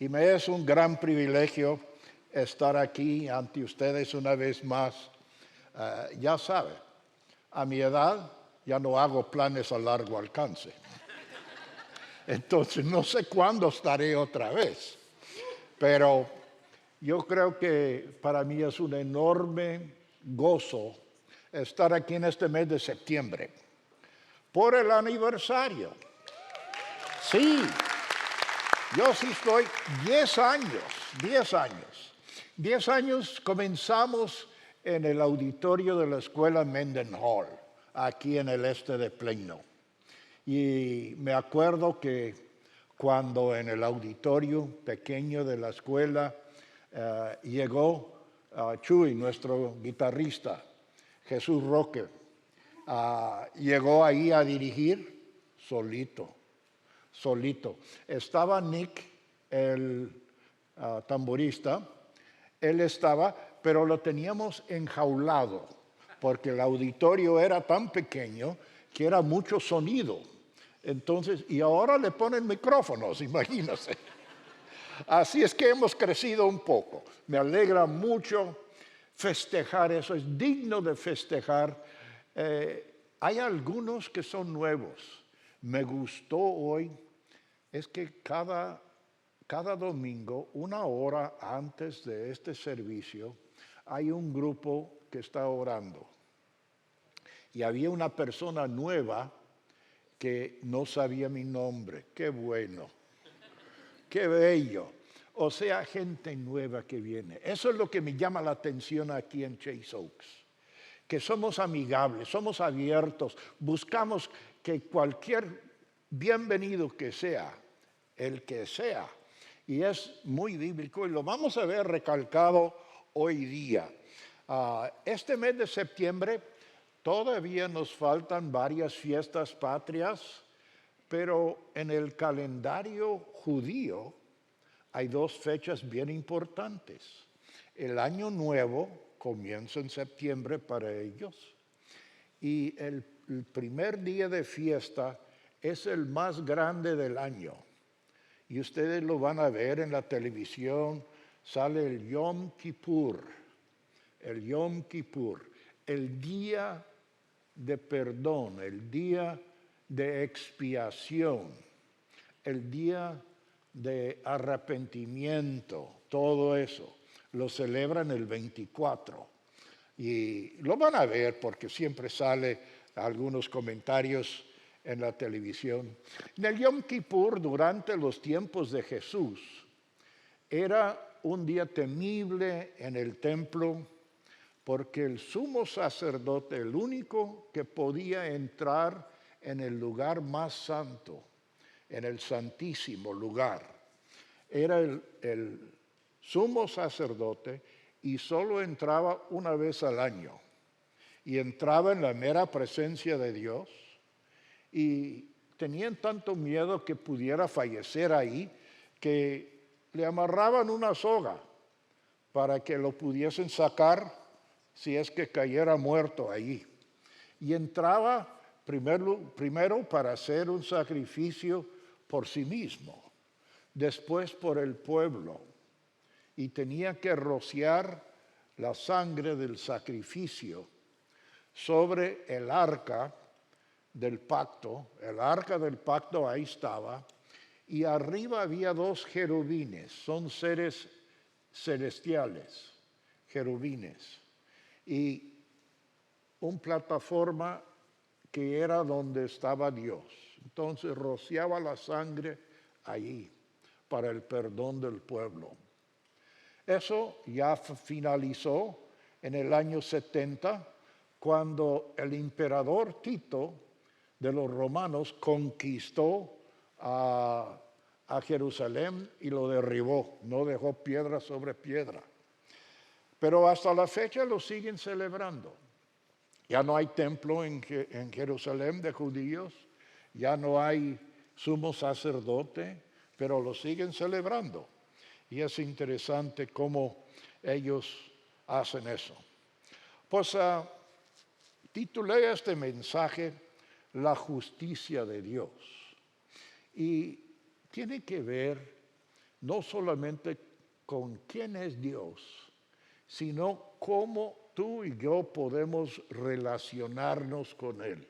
Y me es un gran privilegio estar aquí ante ustedes una vez más. Ya sabe, a mi edad ya no hago planes a largo alcance. Entonces no sé cuándo estaré otra vez. Pero yo creo que para mí es un enorme gozo estar aquí en este mes de septiembre por el aniversario. Sí, yo sí estoy 10 años, 10 años. 10 años comenzamos en el auditorio de la escuela Mendenhall, aquí en el este de Plano. Y me acuerdo que cuando en el auditorio pequeño de la escuela llegó Chuy, nuestro guitarrista, Jesús Roque, llegó ahí a dirigir solito. Estaba Nick, el tamborista, él estaba, pero lo teníamos enjaulado, porque el auditorio era tan pequeño que era mucho sonido. Entonces, y ahora le ponen micrófonos, imagínense. Así es que hemos crecido un poco. Me alegra mucho festejar eso, es digno de festejar. Hay algunos que son nuevos. Me gustó hoy, es que cada domingo, una hora antes de este servicio, hay un grupo que está orando. Y había una persona nueva que no sabía mi nombre. Qué bueno, qué bello. O sea, gente nueva que viene. Eso es lo que me llama la atención aquí en Chase Oaks. Que somos amigables, somos abiertos, buscamos que cualquier bienvenido que sea, el que sea, y es muy bíblico y lo vamos a ver recalcado hoy día. Este mes de septiembre todavía nos faltan varias fiestas patrias, pero en el calendario judío hay dos fechas bien importantes. El Año Nuevo comienza en septiembre para ellos y el primer día de fiesta es el más grande del año. Y ustedes lo van a ver en la televisión, sale el Yom Kippur, el día de perdón, el día de expiación, el día de arrepentimiento, todo eso. Lo celebran el 24. Y lo van a ver porque siempre sale algunos comentarios en la televisión. En el Yom Kippur, durante los tiempos de Jesús, era un día temible en el templo porque el sumo sacerdote, el único que podía entrar en el lugar más santo, en el santísimo lugar, era el sumo sacerdote y solo entraba una vez al año. Y entraba en la mera presencia de Dios y tenían tanto miedo que pudiera fallecer ahí que le amarraban una soga para que lo pudiesen sacar si es que cayera muerto allí. Y entraba primero para hacer un sacrificio por sí mismo, después por el pueblo, y tenía que rociar la sangre del sacrificio sobre el arca del pacto. El arca del pacto ahí estaba, y arriba había dos querubines, son seres celestiales, querubines, y una plataforma que era donde estaba Dios. Entonces rociaba la sangre allí para el perdón del pueblo. Eso ya finalizó en el año 70, cuando el emperador Tito de los romanos conquistó a Jerusalén y lo derribó, no dejó piedra sobre piedra. Pero hasta la fecha lo siguen celebrando. Ya no hay templo en Jerusalén de judíos, ya no hay sumo sacerdote, pero lo siguen celebrando. Y es interesante cómo ellos hacen eso. Pues titulé este mensaje La justicia de Dios. Y tiene que ver no solamente con quién es Dios, sino cómo tú y yo podemos relacionarnos con Él.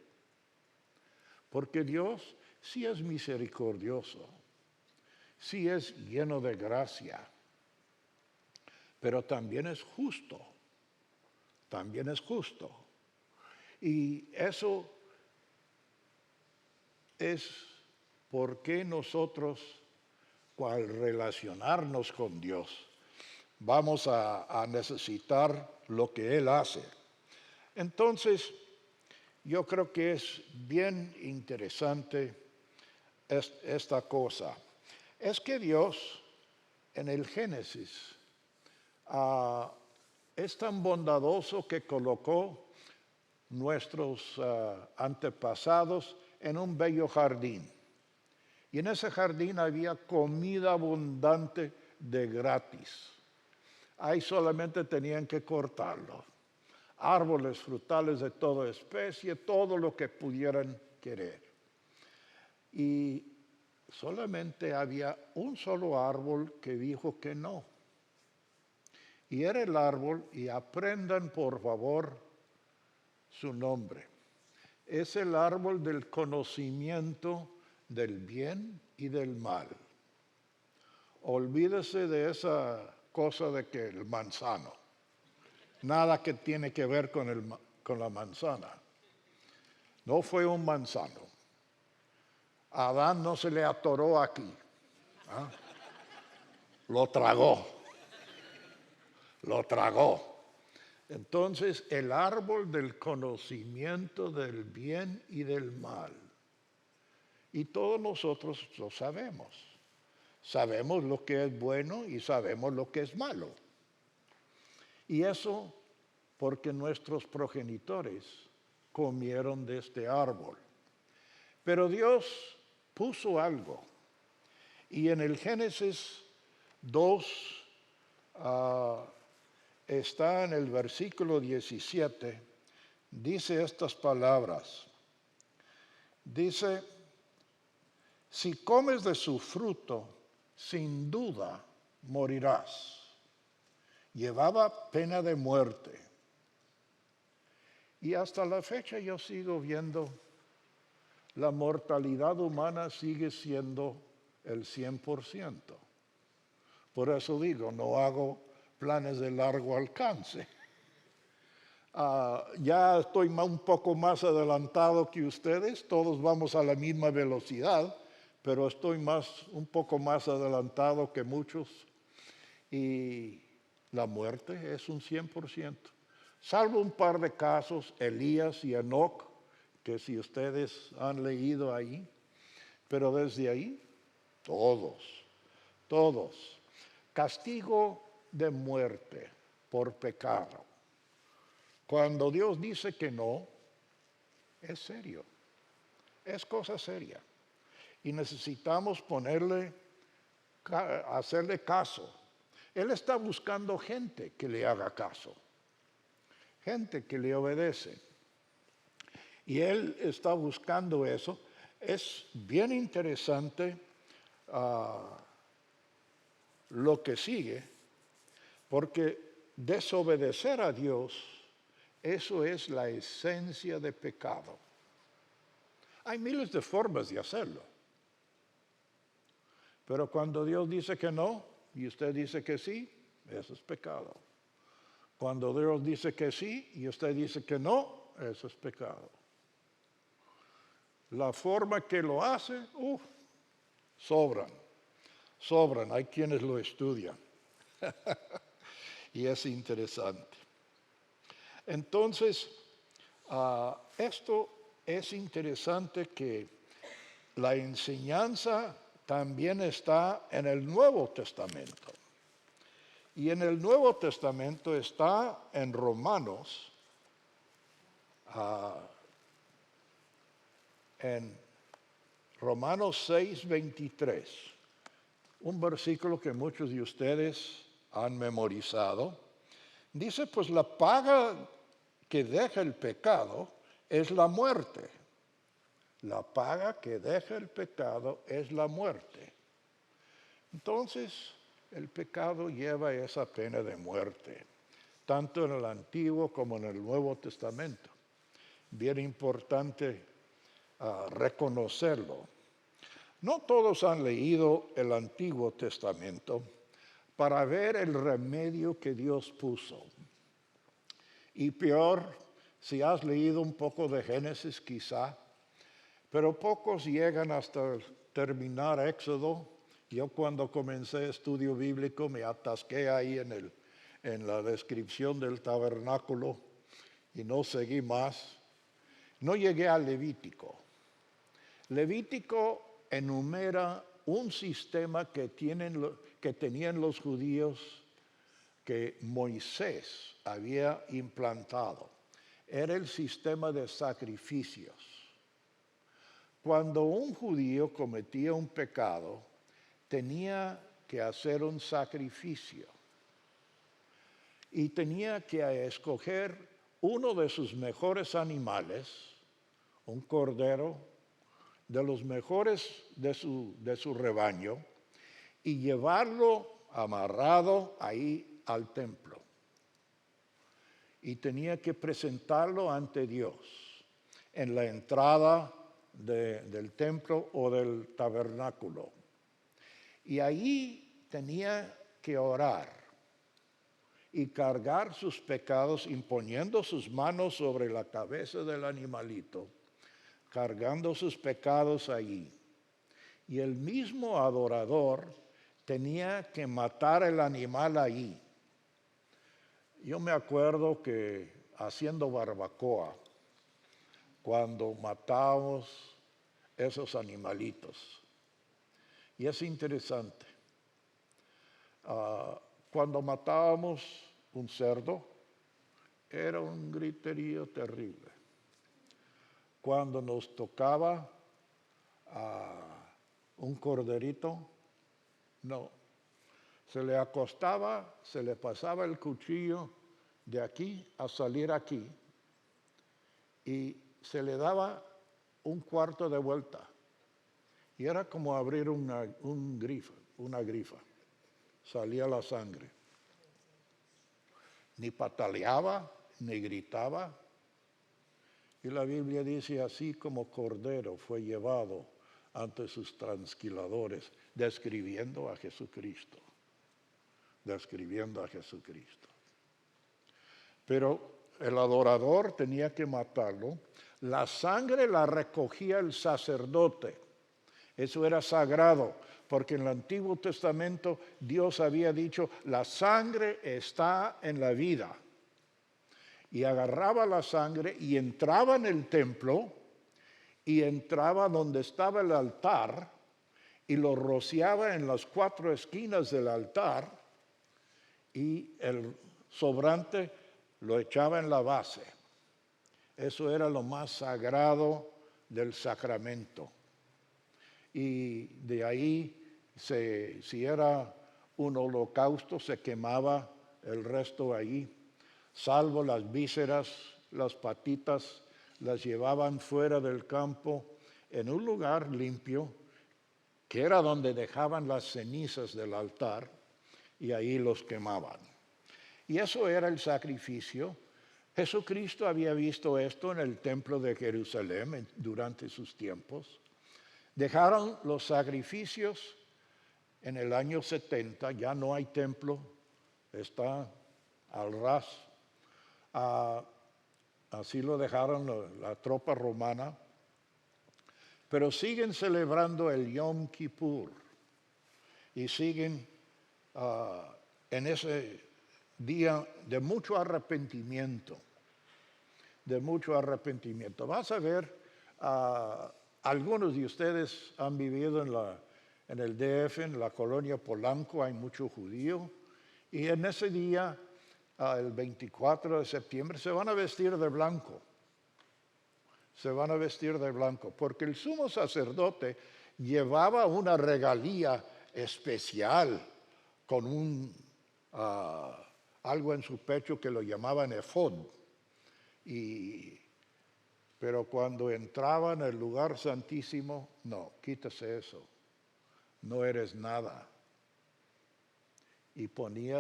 Porque Dios sí es misericordioso, sí es lleno de gracia, pero también es justo, también es justo. Y eso es porque nosotros, al relacionarnos con Dios, vamos a necesitar lo que Él hace. Entonces, yo creo que es bien interesante esta cosa. Es que Dios, en el Génesis, es tan bondadoso que colocó nuestros antepasados en un bello jardín. Y en ese jardín había comida abundante de gratis. Ahí solamente tenían que cortarlo. Árboles frutales de toda especie, todo lo que pudieran querer. Y solamente había un solo árbol que dijo que no. Y era el árbol, y aprendan por favor su nombre. Es el árbol del conocimiento del bien y del mal. Olvídese de esa cosa de que el manzano. Nada que tiene que ver con la manzana. No fue un manzano. A Adán no se le atoró aquí. ¿Ah? Lo tragó. Lo tragó. Entonces, el árbol del conocimiento del bien y del mal. Y todos nosotros lo sabemos. Sabemos lo que es bueno y sabemos lo que es malo. Y eso porque nuestros progenitores comieron de este árbol. Pero Dios puso algo. Y en el Génesis 2 está en el versículo 17, dice estas palabras. Dice, si comes de su fruto, sin duda morirás. Llevaba pena de muerte. Y hasta la fecha yo sigo viendo, la mortalidad humana sigue siendo el 100%. Por eso digo, no hago planes de largo alcance. Ya estoy un poco más adelantado que ustedes, todos vamos a la misma velocidad, pero estoy un poco más adelantado que muchos. Y la muerte es un 100%. Salvo un par de casos, Elías y Enoc, que si ustedes han leído ahí, pero desde ahí, todos. Castigo de muerte por pecado. Cuando Dios dice que no, es serio, es cosa seria. Y necesitamos hacerle caso. Él está buscando gente que le haga caso, gente que le obedece. Y Él está buscando eso. Es bien interesante lo que sigue, porque desobedecer a Dios, eso es la esencia de pecado. Hay miles de formas de hacerlo. Pero cuando Dios dice que no y usted dice que sí, eso es pecado. Cuando Dios dice que sí y usted dice que no, eso es pecado. La forma que lo hace, sobran. Hay quienes lo estudian. Y es interesante. Entonces, esto es interesante que la enseñanza también está en el Nuevo Testamento. Y en el Nuevo Testamento está en Romanos, en Romanos 6:23, un versículo que muchos de ustedes han memorizado. Dice, pues la paga que deja el pecado es la muerte. La paga que deja el pecado es la muerte. Entonces, el pecado lleva esa pena de muerte, tanto en el Antiguo como en el Nuevo Testamento. Bien importante reconocerlo. No todos han leído el Antiguo Testamento para ver el remedio que Dios puso. Y peor, si has leído un poco de Génesis quizá, pero pocos llegan hasta terminar Éxodo. Yo cuando comencé estudio bíblico me atasqué ahí en la descripción del tabernáculo y no seguí más. No llegué a Levítico. Levítico enumera un sistema que tenían los judíos que Moisés había implantado. Era el sistema de sacrificios. Cuando un judío cometía un pecado, tenía que hacer un sacrificio y tenía que escoger uno de sus mejores animales, un cordero, de los mejores de su rebaño, y llevarlo amarrado ahí al templo. Y tenía que presentarlo ante Dios en la entrada del templo o del tabernáculo. Y ahí tenía que orar y cargar sus pecados imponiendo sus manos sobre la cabeza del animalito, cargando sus pecados allí. Y el mismo adorador tenía que matar el animal allí. Yo me acuerdo que haciendo barbacoa, cuando matábamos esos animalitos, y es interesante, cuando matábamos un cerdo, era un griterío terrible. Cuando nos tocaba un corderito, no. Se le acostaba, se le pasaba el cuchillo de aquí a salir aquí y se le daba un cuarto de vuelta. Y era como abrir una grifa. Salía la sangre. Ni pataleaba, ni gritaba. Y la Biblia dice, así como cordero fue llevado ante sus trasquiladores, describiendo a Jesucristo. Describiendo a Jesucristo. Pero el adorador tenía que matarlo. La sangre la recogía el sacerdote. Eso era sagrado, porque en el Antiguo Testamento Dios había dicho, la sangre está en la vida. Y agarraba la sangre y entraba en el templo y entraba donde estaba el altar y lo rociaba en las 4 esquinas del altar y el sobrante lo echaba en la base. Eso era lo más sagrado del sacramento. Y de ahí, si era un holocausto, se quemaba el resto ahí, salvo las vísceras, las patitas, las llevaban fuera del campo en un lugar limpio, que era donde dejaban las cenizas del altar, y ahí los quemaban. Y eso era el sacrificio. Jesucristo había visto esto en el templo de Jerusalén durante sus tiempos. Dejaron los sacrificios en el año 70, ya no hay templo, está al ras. Así lo dejaron la tropa romana. Pero siguen celebrando el Yom Kippur y siguen en ese día de mucho arrepentimiento, Vas a ver, algunos de ustedes han vivido en el DF, en la colonia Polanco, hay mucho judío, y en ese día, el 24 de septiembre, se van a vestir de blanco. Se van a vestir de blanco, porque el sumo sacerdote llevaba una regalía especial con algo en su pecho que lo llamaban efod. Pero cuando entraba en el lugar santísimo, no, quítase eso, no eres nada. y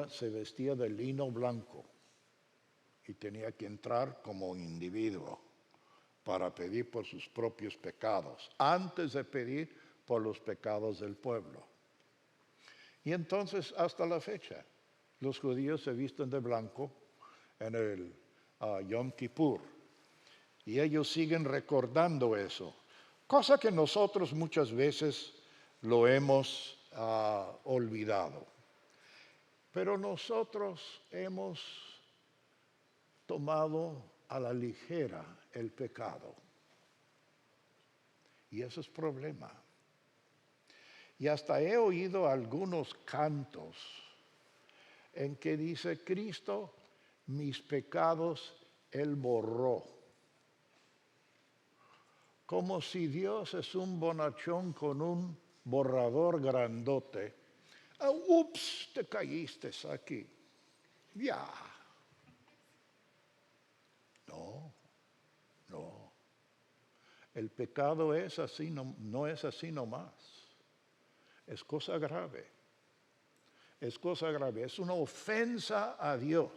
se vestía de lino blanco y tenía que entrar como individuo para pedir por sus propios pecados, antes de pedir por los pecados del pueblo. Y entonces, hasta la fecha, los judíos se visten de blanco en el Yom Kippur. Y ellos siguen recordando eso, cosa que nosotros muchas veces lo hemos olvidado. Pero nosotros hemos tomado a la ligera el pecado. Y eso es problema. Y hasta he oído algunos cantos en que dice, Cristo, mis pecados Él borró. Como si Dios es un bonachón con un borrador grandote. Ups, te caíste aquí. Ya. No. El pecado es así, no es así nomás. Es cosa grave. Es cosa grave. Es una ofensa a Dios.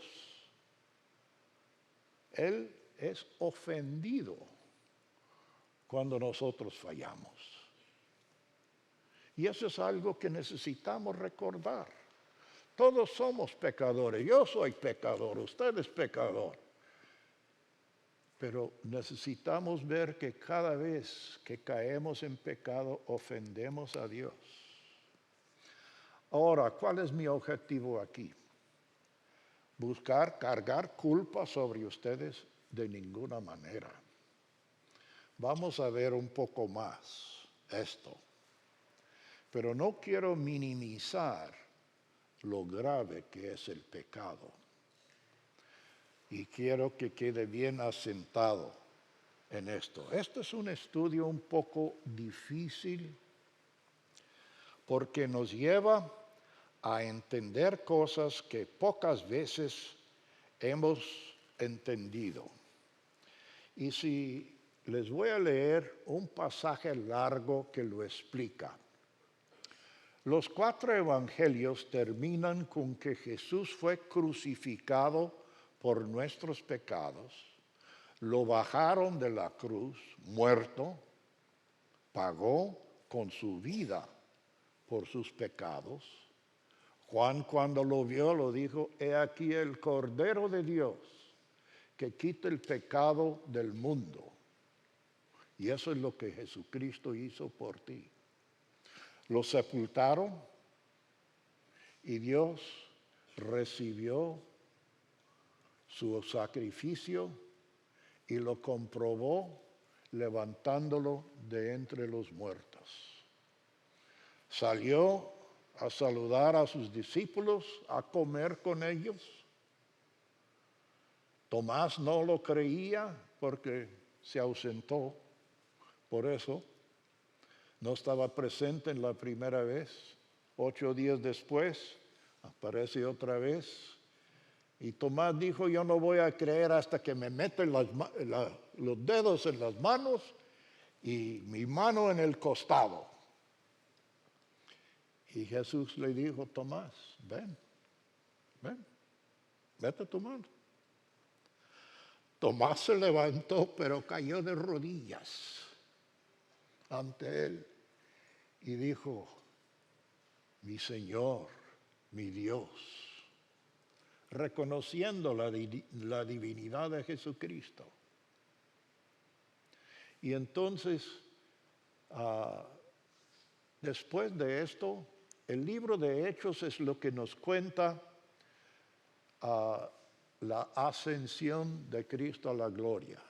Él es ofendido cuando nosotros fallamos. Y eso es algo que necesitamos recordar. Todos somos pecadores. Yo soy pecador, usted es pecador. Pero necesitamos ver que cada vez que caemos en pecado, ofendemos a Dios. Ahora, ¿cuál es mi objetivo aquí? Buscar cargar culpa sobre ustedes de ninguna manera. Vamos a ver un poco más esto. Pero no quiero minimizar lo grave que es el pecado. Y quiero que quede bien asentado en esto. Esto es un estudio un poco difícil porque nos lleva a entender cosas que pocas veces hemos entendido. Y si les voy a leer un pasaje largo que lo explica. Los 4 evangelios terminan con que Jesús fue crucificado por nuestros pecados, lo bajaron de la cruz, muerto, pagó con su vida por sus pecados. Juan, cuando lo vio, lo dijo, he aquí el Cordero de Dios que quita el pecado del mundo. Y eso es lo que Jesucristo hizo por ti. Lo sepultaron y Dios recibió su sacrificio y lo comprobó levantándolo de entre los muertos. Salió a saludar a sus discípulos, a comer con ellos. Tomás no lo creía porque se ausentó, por eso no estaba presente en la primera vez. 8 días después aparece otra vez. Y Tomás dijo, yo no voy a creer hasta que me metan los dedos en las manos y mi mano en el costado. Y Jesús le dijo, Tomás, ven, mete tu mano. Tomás se levantó, pero cayó de rodillas ante él y dijo, mi Señor, mi Dios, reconociendo la divinidad de Jesucristo. Y entonces, después de esto, el libro de Hechos es lo que nos cuenta la ascensión de Cristo a la gloria.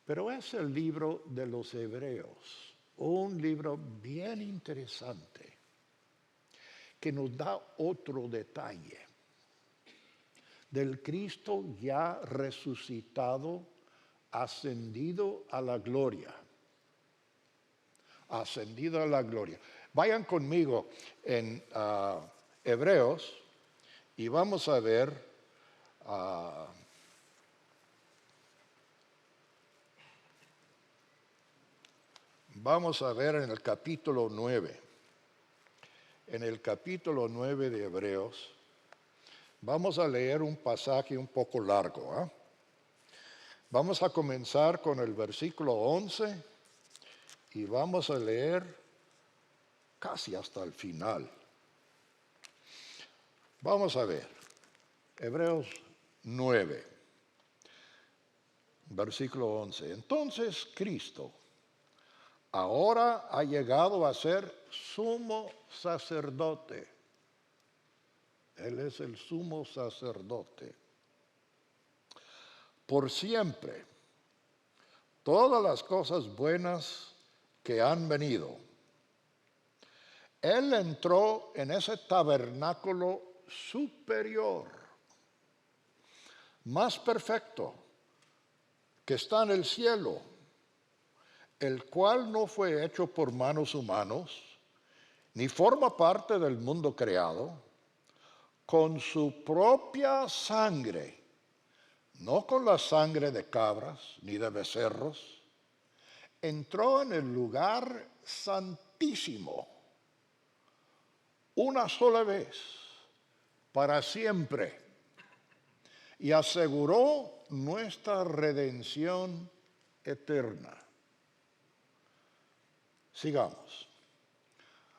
Pero es el libro de los Hebreos, un libro bien interesante que nos da otro detalle del Cristo ya resucitado, ascendido a la gloria. Ascendido a la gloria. Vayan conmigo en Hebreos y vamos a ver en el capítulo 9. en el capítulo 9 de Hebreos. Vamos a leer un pasaje un poco largo, ¿eh? Vamos a comenzar con el versículo 11 y vamos a leer casi hasta el final. Vamos a ver, Hebreos 9, versículo 11. Entonces Cristo ahora ha llegado a ser sumo sacerdote. Él es el sumo sacerdote. Por siempre, todas las cosas buenas que han venido. Él entró en ese tabernáculo superior, más perfecto, que está en el cielo, el cual no fue hecho por manos humanos, ni forma parte del mundo creado, con su propia sangre, no con la sangre de cabras ni de becerros, entró en el lugar santísimo una sola vez, para siempre, y aseguró nuestra redención eterna. Sigamos.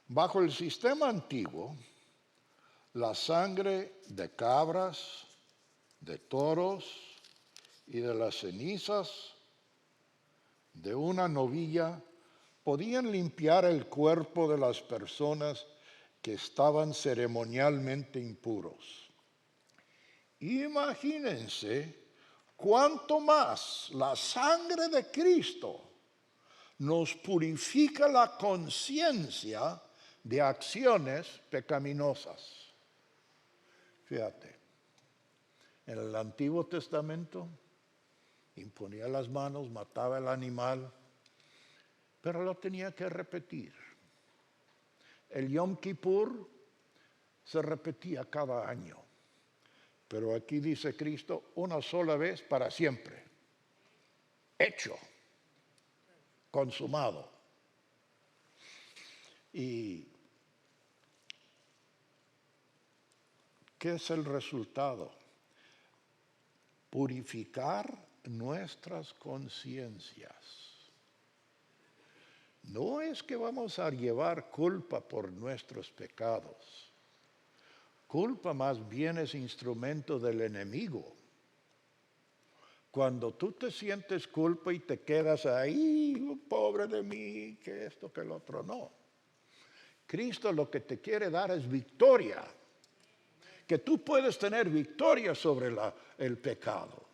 Bajo el sistema antiguo, la sangre de cabras, de toros y de las cenizas de una novilla podían limpiar el cuerpo de las personas que estaban ceremonialmente impuros. Imagínense cuánto más la sangre de Cristo nos purifica la conciencia de acciones pecaminosas. Fíjate, en el Antiguo Testamento imponía las manos, mataba el animal, pero lo tenía que repetir. El Yom Kippur se repetía cada año, pero aquí dice Cristo, una sola vez para siempre. Hecho, consumado. ¿Y qué es el resultado? Purificar nuestras conciencias. No es que vamos a llevar culpa por nuestros pecados. Culpa más bien es instrumento del enemigo. Cuando tú te sientes culpa y te quedas ahí, pobre de mí, que esto, que el otro, no. Cristo lo que te quiere dar es victoria. Que tú puedes tener victoria sobre el pecado.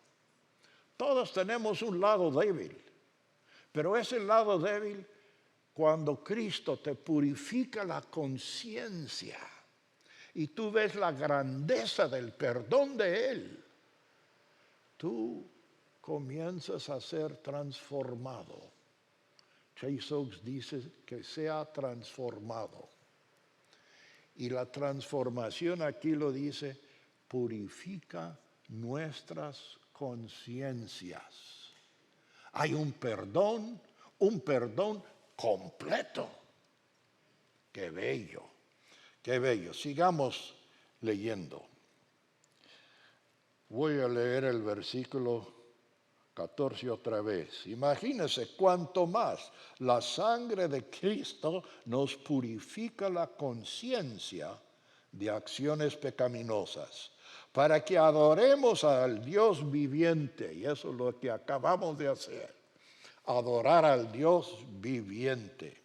Todos tenemos un lado débil, pero ese lado débil, cuando Cristo te purifica la conciencia y tú ves la grandeza del perdón de Él, tú comienzas a ser transformado. Chase Oaks dice que sea transformado. Y la transformación aquí lo dice, purifica nuestras conciencias. Hay un perdón completo. Qué bello, qué bello. Sigamos leyendo. Voy a leer el versículo 14 otra vez. Imagínense cuánto más la sangre de Cristo nos purifica la conciencia de acciones pecaminosas, para que adoremos al Dios viviente. Y eso es lo que acabamos de hacer, adorar al Dios viviente.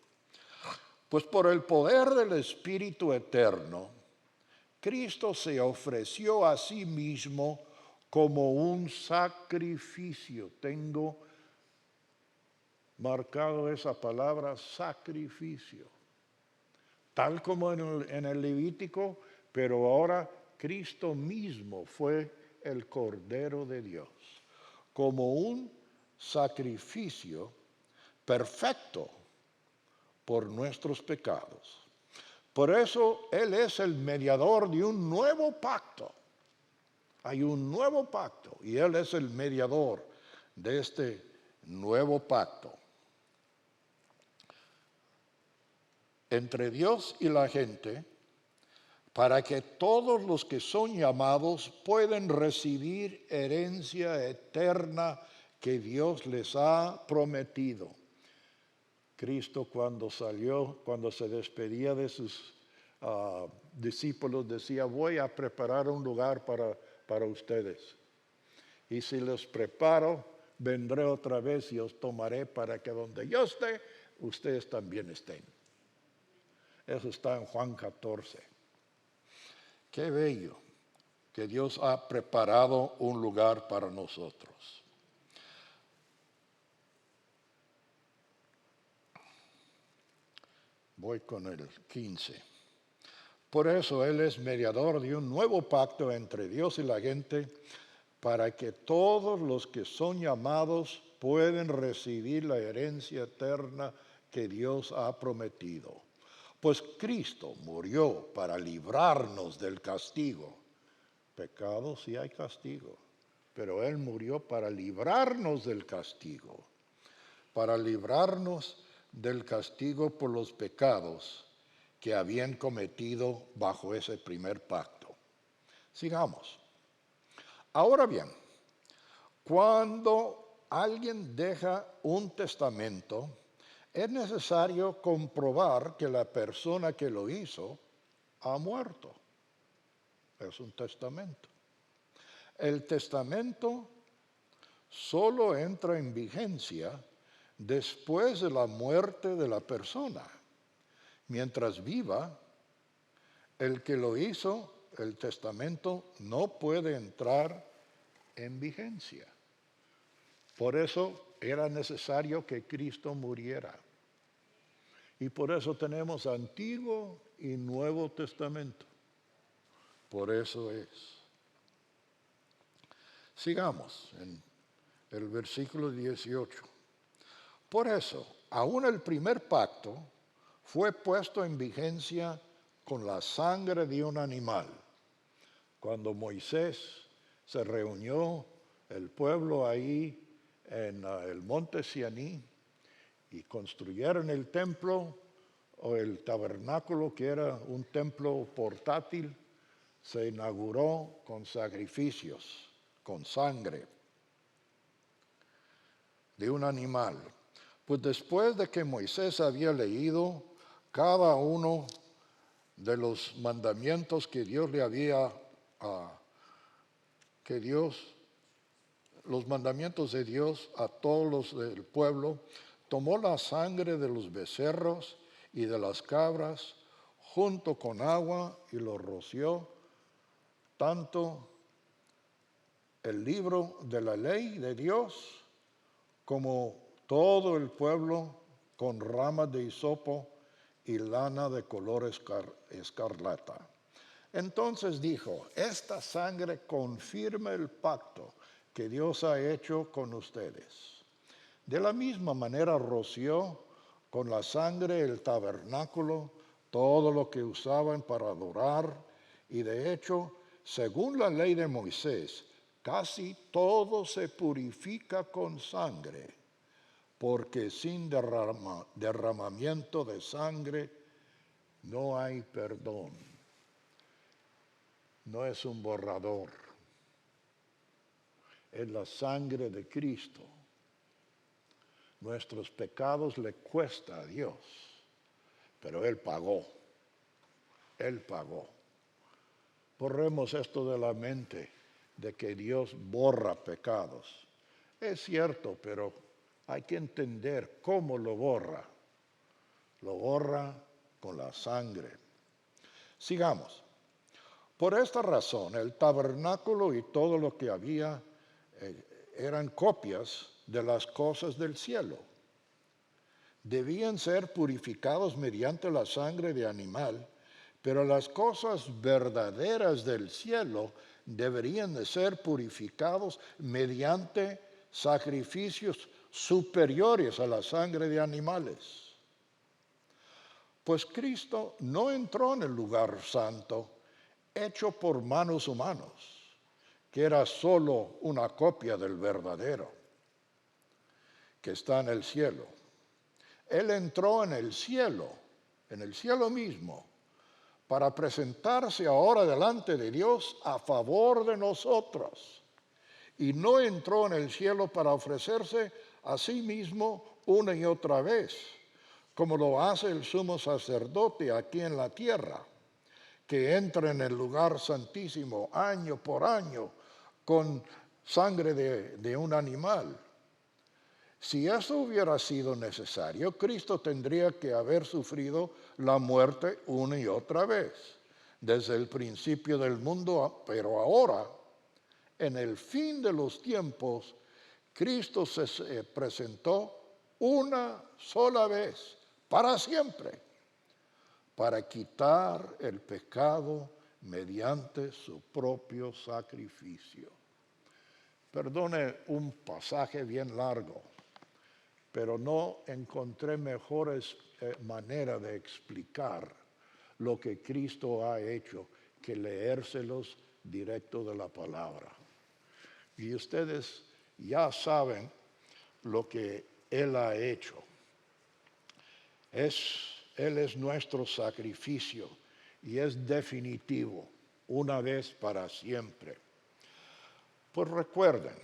Pues por el poder del Espíritu eterno, Cristo se ofreció a sí mismo como un sacrificio. Tengo marcado esa palabra, sacrificio. Tal como en el Levítico, pero ahora Cristo mismo fue el Cordero de Dios, como un sacrificio perfecto por nuestros pecados. Por eso Él es el mediador de un nuevo pacto. Hay un nuevo pacto y Él es el mediador de este nuevo pacto entre Dios y la gente, para que todos los que son llamados puedan recibir herencia eterna que Dios les ha prometido. Cristo cuando se despedía de sus discípulos, decía: voy a preparar un lugar para ustedes. Y si los preparo, vendré otra vez y os tomaré para que donde yo esté, ustedes también estén. Eso está en Juan 14. Qué bello que Dios ha preparado un lugar para nosotros. Voy con el 15. Por eso Él es mediador de un nuevo pacto entre Dios y la gente, para que todos los que son llamados pueden recibir la herencia eterna que Dios ha prometido. Pues Cristo murió para librarnos del castigo. Pecado sí hay castigo, pero Él murió para librarnos del castigo, para librarnos del castigo por los pecados que habían cometido bajo ese primer pacto. Sigamos. Ahora bien, cuando alguien deja un testamento, es necesario comprobar que la persona que lo hizo ha muerto. Es un testamento. El testamento solo entra en vigencia después de la muerte de la persona. Mientras viva, el que lo hizo, el testamento no puede entrar en vigencia. Por eso era necesario que Cristo muriera. Y por eso tenemos Antiguo y Nuevo Testamento. Por eso es. Sigamos en el versículo 18. Por eso, aún el primer pacto fue puesto en vigencia con la sangre de un animal. Cuando Moisés se reunió el pueblo ahí en el monte Sinaí y construyeron el templo o el tabernáculo, que era un templo portátil, se inauguró con sacrificios, con sangre de un animal. Pues después de que Moisés había leído cada uno de los mandamientos que Dios le había, los mandamientos de Dios a todos los del pueblo, tomó la sangre de los becerros y de las cabras junto con agua y lo roció, tanto el libro de la ley de Dios como todo el pueblo con ramas de hisopo y lana de color escarlata. Entonces dijo: esta sangre confirma el pacto que Dios ha hecho con ustedes. De la misma manera roció con la sangre el tabernáculo, todo lo que usaban para adorar, y de hecho, según la ley de Moisés, casi todo se purifica con sangre, porque sin derramamiento de sangre no hay perdón. No es un borrador, es la sangre de Cristo. Nuestros pecados le cuesta a Dios, pero Él pagó. Él pagó. Borremos esto de la mente, de que Dios borra pecados. Es cierto, pero hay que entender cómo lo borra. Lo borra con la sangre. Sigamos. Por esta razón, el tabernáculo y todo lo que había eran copias de las cosas del cielo. Debían ser purificados mediante la sangre de animal, pero las cosas verdaderas del cielo deberían de ser purificados mediante sacrificios superiores a la sangre de animales. Pues Cristo no entró en el lugar santo hecho por manos humanos, que era solo una copia del verdadero, que está en el cielo. Él entró en el cielo mismo, para presentarse ahora delante de Dios a favor de nosotros. Y no entró en el cielo para ofrecerse a sí mismo una y otra vez, como lo hace el sumo sacerdote aquí en la tierra, que entra en el lugar santísimo año por año con sangre de un animal. Si eso hubiera sido necesario, Cristo tendría que haber sufrido la muerte una y otra vez, desde el principio del mundo, pero ahora, en el fin de los tiempos, Cristo se presentó una sola vez, para siempre, para quitar el pecado mediante su propio sacrificio. Perdone un pasaje bien largo, pero no encontré mejores manera de explicar lo que Cristo ha hecho que leérselos directo de la palabra. Y ustedes ya saben lo que Él ha hecho. Él es nuestro sacrificio y es definitivo, una vez para siempre. Pues recuerden,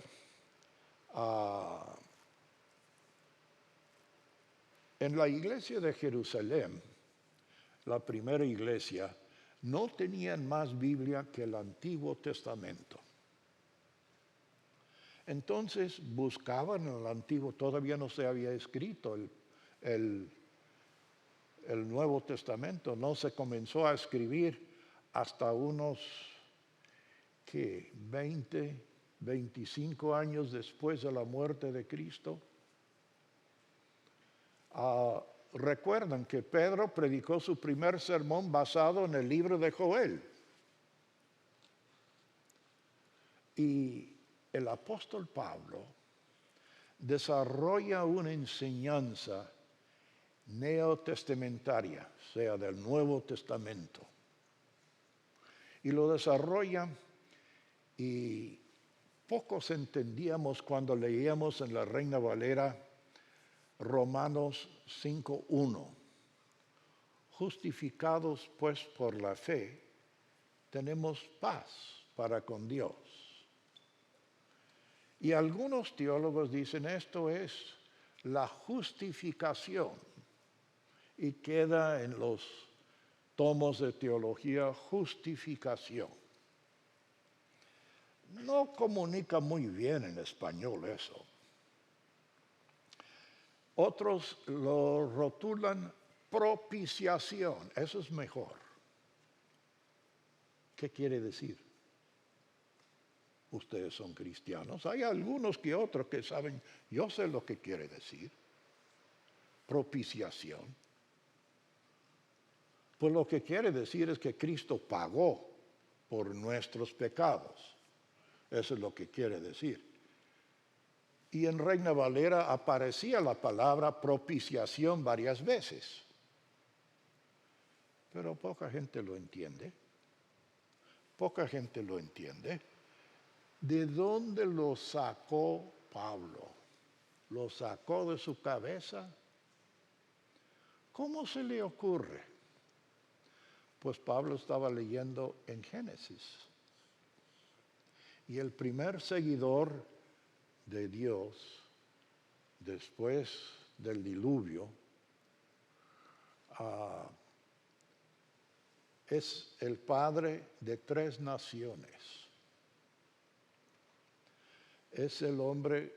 en la iglesia de Jerusalén, la primera iglesia, no tenían más Biblia que el Antiguo Testamento. Entonces buscaban en el Antiguo, todavía no se había escrito el Nuevo Testamento, no se comenzó a escribir hasta unos 20, 25 años después de la muerte de Cristo. Recuerdan que Pedro predicó su primer sermón basado en el libro de Joel. Y el apóstol Pablo desarrolla una enseñanza neotestamentaria, o sea, del Nuevo Testamento. Y lo desarrolla y pocos entendíamos cuando leíamos en la Reina Valera Romanos 5:1. Justificados pues por la fe, tenemos paz para con Dios. Y algunos teólogos dicen esto es la justificación y queda en los tomos de teología justificación. No comunica muy bien en español eso. Otros lo rotulan propiciación, eso es mejor. ¿Qué quiere decir? Ustedes son cristianos, hay algunos que otros que saben, yo sé lo que quiere decir. Propiciación. Pues lo que quiere decir es que Cristo pagó por nuestros pecados. Eso es lo que quiere decir. Y en Reina Valera aparecía la palabra propiciación varias veces. Pero poca gente lo entiende. Poca gente lo entiende. ¿De dónde lo sacó Pablo? ¿Lo sacó de su cabeza? ¿Cómo se le ocurre? Pues Pablo estaba leyendo en Génesis. Y el primer seguidor de Dios, después del diluvio, es el padre de 3 naciones. Es el hombre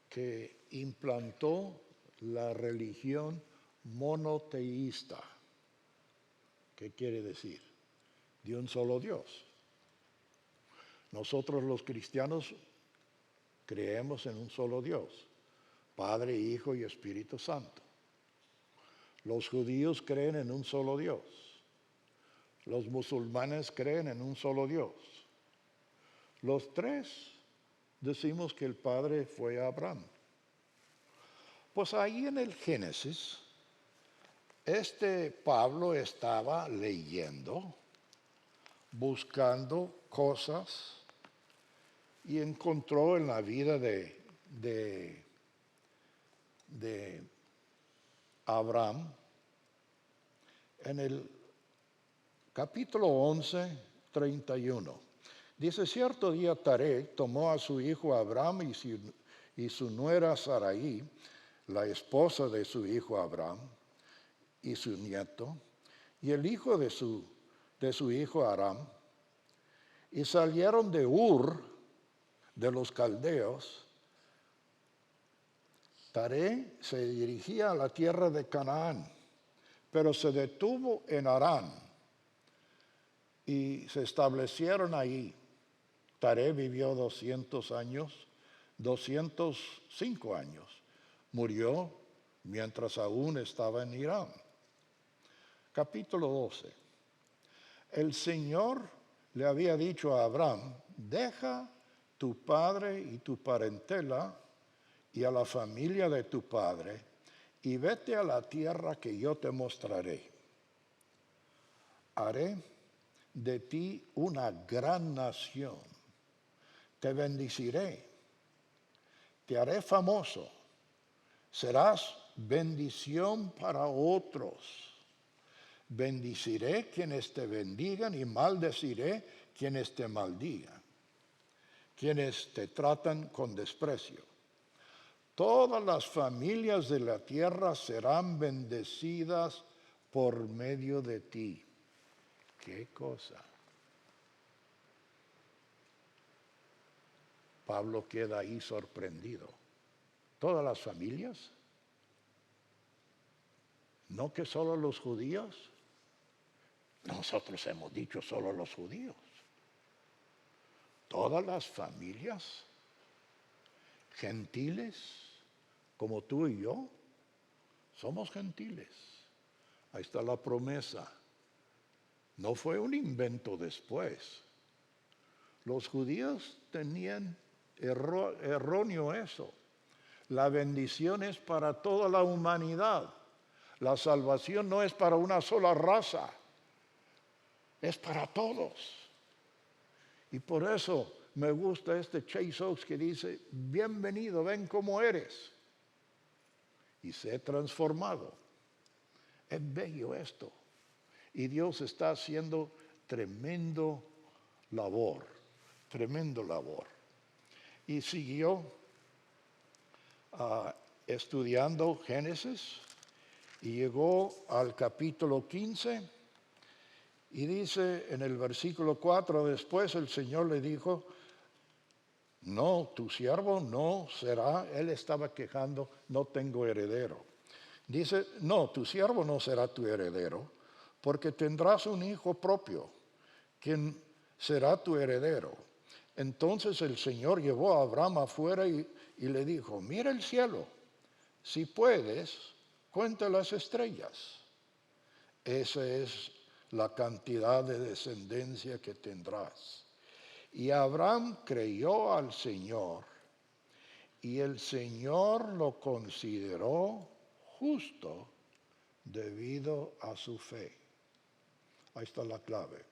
que implantó la religión monoteísta. ¿Qué quiere decir? De un solo Dios. Nosotros los cristianos creemos en un solo Dios, Padre, Hijo y Espíritu Santo. Los judíos creen en un solo Dios. Los musulmanes creen en un solo Dios. Los 3 decimos que el Padre fue Abraham. Pues ahí en el Génesis, Pablo estaba leyendo, buscando cosas y encontró en la vida de Abraham, en el capítulo 11, 31. Dice, cierto día Taré tomó a su hijo Abraham y su nuera Sarai, la esposa de su hijo Abraham, y su nieto, y el hijo de su hijo Aram, y salieron de Ur, de los caldeos. Taré se dirigía a la tierra de Canaán, pero se detuvo en Harán y se establecieron allí. Taré vivió 205 años. Murió mientras aún estaba en Irán. Capítulo 12. El Señor le había dicho a Abraham, deja tu padre y tu parentela y a la familia de tu padre, y vete a la tierra que yo te mostraré. Haré de ti una gran nación, te bendeciré, te haré famoso, serás bendición para otros. Bendiciré quienes te bendigan y maldeciré quienes te maldigan, quienes te tratan con desprecio. Todas las familias de la tierra serán bendecidas por medio de ti. ¿Qué cosa? Pablo queda ahí sorprendido. ¿Todas las familias? ¿No que solo los judíos? Nosotros hemos dicho solo los judíos. Todas las familias gentiles, como tú y yo, somos gentiles. Ahí está la promesa. No fue un invento después. Los judíos tenían erróneo eso. La bendición es para toda la humanidad. La salvación no es para una sola raza, es para todos. Y por eso me gusta este Chase Oaks que dice, bienvenido, ven como eres. Y sé transformado. Es bello esto. Y Dios está haciendo tremendo labor. Y siguió estudiando Génesis y llegó al capítulo 15 y dice en el versículo 4, después el Señor le dijo, no, tu siervo no será, él estaba quejando, no tengo heredero. Dice, no, tu siervo no será tu heredero, porque tendrás un hijo propio, quien será tu heredero. Entonces el Señor llevó a Abraham afuera y le dijo, mira el cielo, si puedes, cuenta las estrellas. Esa es la cantidad de descendencia que tendrás. Y Abraham creyó al Señor, y el Señor lo consideró justo debido a su fe. Ahí está la clave.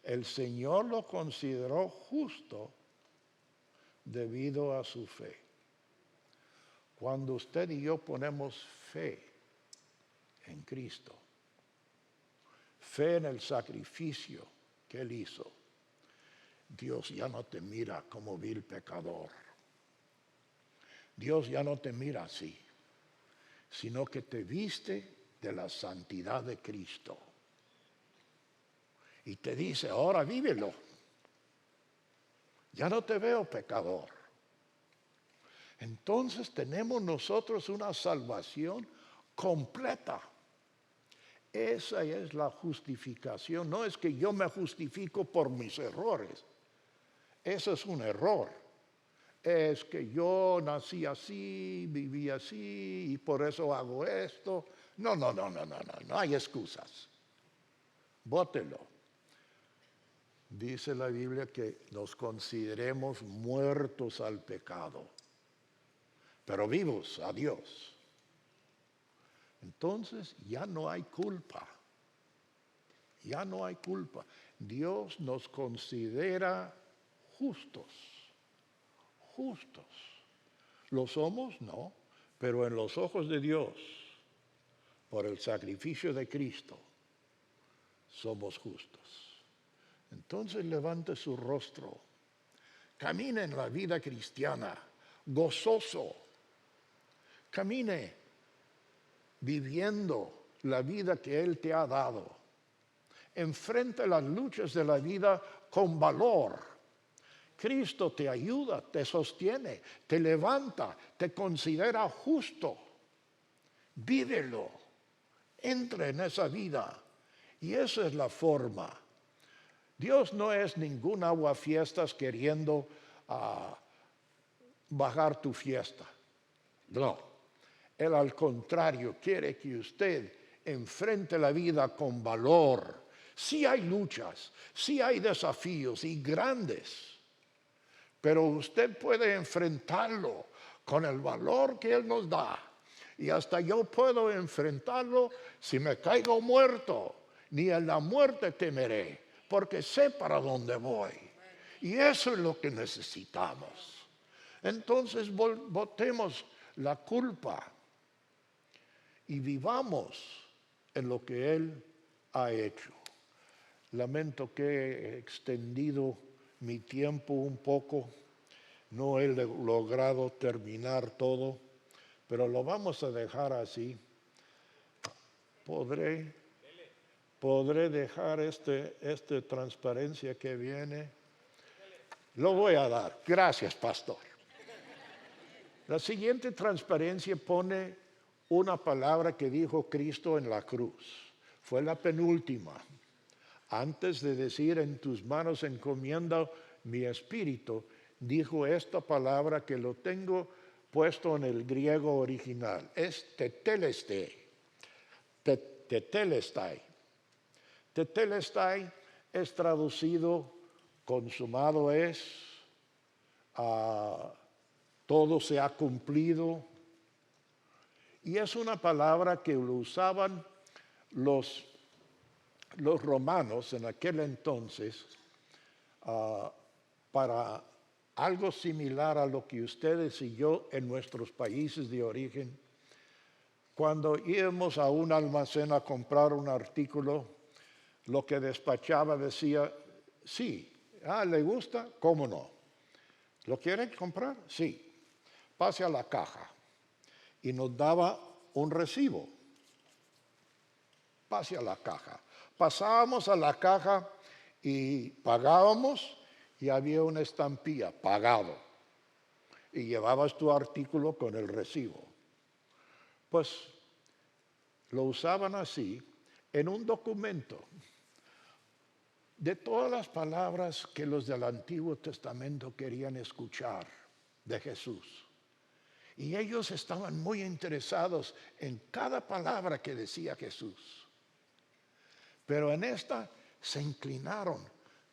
El Señor lo consideró justo debido a su fe. Cuando usted y yo ponemos fe en Cristo, fe en el sacrificio que Él hizo, Dios ya no te mira como vil pecador. Dios ya no te mira así, sino que te viste de la santidad de Cristo. Y te dice, ahora vívelo. Ya no te veo pecador. Entonces tenemos nosotros una salvación completa. Esa es la justificación. No es que yo me justifico por mis errores. Eso es un error. Es que yo nací así, viví así y por eso hago esto. No hay excusas. Bótelo. Dice la Biblia que nos consideremos muertos al pecado, pero vivos a Dios. Entonces ya no hay culpa. Ya no hay culpa. Dios nos considera justos. Justos. ¿Lo somos? No. Pero en los ojos de Dios, por el sacrificio de Cristo, somos justos. Entonces levante su rostro, camine en la vida cristiana, gozoso, camine viviendo la vida que Él te ha dado. Enfrente las luchas de la vida con valor. Cristo te ayuda, te sostiene, te levanta, te considera justo. Vívelo, entra en esa vida. Y esa es la forma. Dios no es ningún aguafiestas queriendo bajar tu fiesta. No. Él al contrario quiere que usted enfrente la vida con valor. Sí hay luchas, sí hay desafíos y grandes, pero usted puede enfrentarlo con el valor que Él nos da. Y hasta yo puedo enfrentarlo si me caigo muerto. Ni en la muerte temeré, porque sé para dónde voy. Y eso es lo que necesitamos. Entonces botemos la culpa y vivamos en lo que Él ha hecho. Lamento que he extendido mi tiempo un poco. No he logrado terminar todo, pero lo vamos a dejar así. Podré dejar esta transparencia que viene. Lo voy a dar. Gracias, pastor. La siguiente transparencia pone una palabra que dijo Cristo en la cruz. Fue la penúltima. Antes de decir en tus manos encomiendo mi espíritu, dijo esta palabra que lo tengo puesto en el griego original. Es tetelestai. Tetelestai. Tetelestai es traducido consumado es, todo se ha cumplido. Y es una palabra que lo usaban los romanos en aquel entonces para algo similar a lo que ustedes y yo en nuestros países de origen. Cuando íbamos a un almacén a comprar un artículo, lo que despachaba decía, sí, ¿le gusta? ¿Cómo no? ¿Lo quieren comprar? Sí. Pase a la caja. Y nos daba un recibo. Pase a la caja. Pasábamos a la caja y pagábamos y había una estampilla, pagado. Y llevabas tu artículo con el recibo. Pues lo usaban así en un documento. De todas las palabras que los del Antiguo Testamento querían escuchar de Jesús. Y ellos estaban muy interesados en cada palabra que decía Jesús. Pero en esta se inclinaron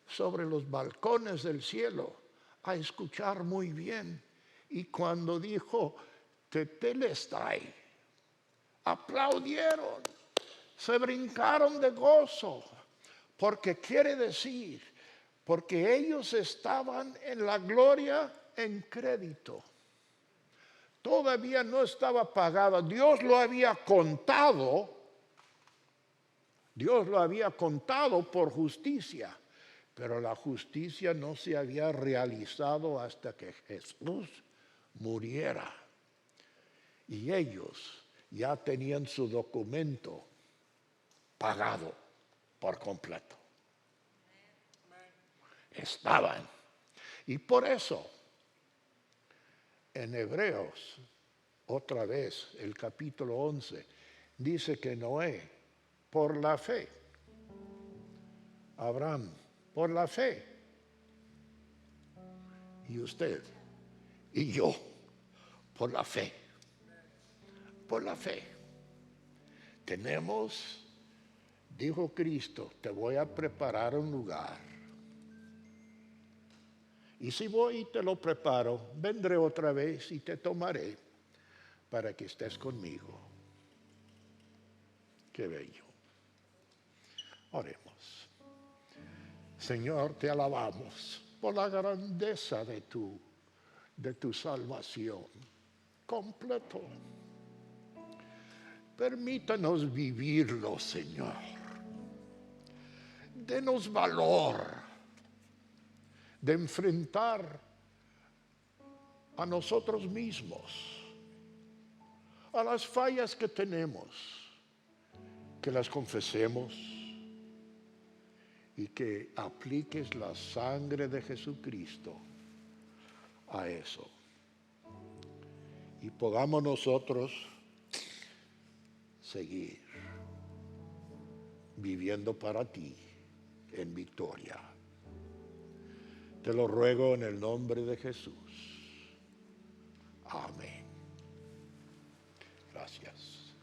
sobre los balcones del cielo a escuchar muy bien. Y cuando dijo, tetelestai, aplaudieron, se brincaron de gozo. Porque quiere decir, porque ellos estaban en la gloria en crédito. Todavía no estaba pagada. Dios lo había contado por justicia, pero la justicia no se había realizado hasta que Jesús muriera. Y ellos ya tenían su documento pagado por completo. Estaban. Y por eso, en Hebreos, otra vez, el capítulo 11, dice que Noé, por la fe, Abraham, por la fe, y usted y yo, por la fe, tenemos, dijo Cristo, te voy a preparar un lugar. Y si voy y te lo preparo, vendré otra vez y te tomaré para que estés conmigo. Qué bello. Oremos. Señor, te alabamos por la grandeza de tu salvación. Completo. Permítanos vivirlo, Señor. denos valor de enfrentar a nosotros mismos, a las fallas que tenemos, que las confesemos y que apliques la sangre de Jesucristo a eso. Y podamos nosotros seguir viviendo para ti en victoria. Te lo ruego en el nombre de Jesús. Amén. Gracias.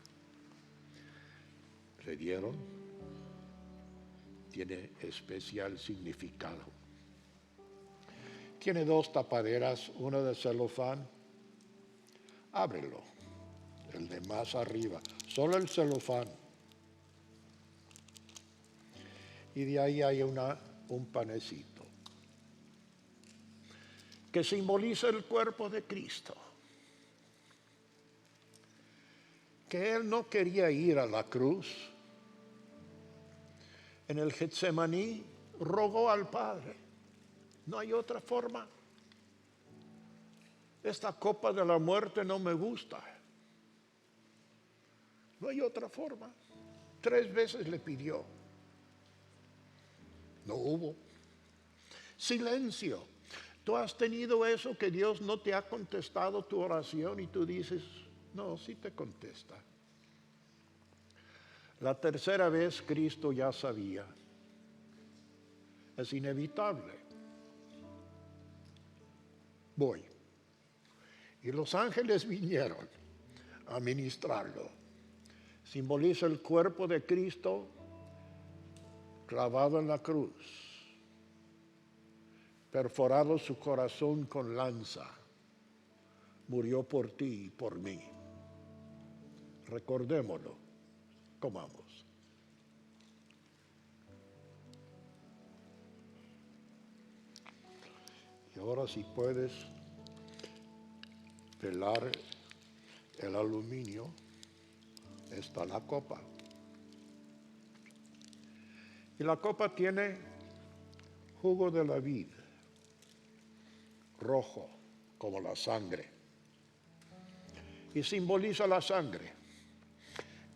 ¿Le dieron? Tiene especial significado. Tiene dos tapaderas, una de celofán. Ábrelo, el de más arriba, solo el celofán. Y de ahí hay un panecito que simboliza el cuerpo de Cristo. Que Él no quería ir a la cruz. En el Getsemaní rogó al Padre. No hay otra forma. Esta copa de la muerte no me gusta. No hay otra forma. 3 veces le pidió. No hubo. Silencio. Tú has tenido eso que Dios no te ha contestado tu oración y tú dices, no, sí te contesta. La tercera vez Cristo ya sabía. Es inevitable. Voy. Y los ángeles vinieron a ministrarlo. Simboliza el cuerpo de Cristo clavado en la cruz, perforado su corazón con lanza. Murió por ti y por mí. Recordémoslo. Comamos. Y ahora si puedes pelar el aluminio, está la copa. Y la copa tiene jugo de la vid, rojo como la sangre. Y simboliza la sangre.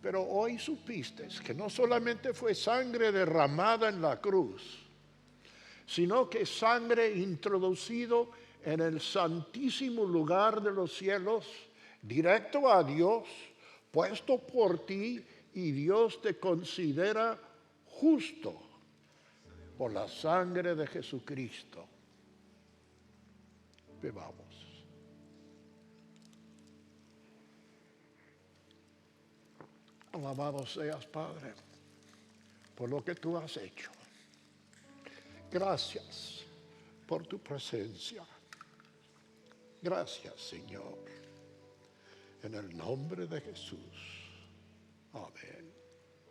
Pero hoy supiste que no solamente fue sangre derramada en la cruz, sino que sangre introducido en el santísimo lugar de los cielos, directo a Dios, puesto por ti, y Dios te considera justo por la sangre de Jesucristo. Bebamos. Alabado seas, Padre, por lo que tú has hecho. Gracias por tu presencia. Gracias, Señor. En el nombre de Jesús. Amén.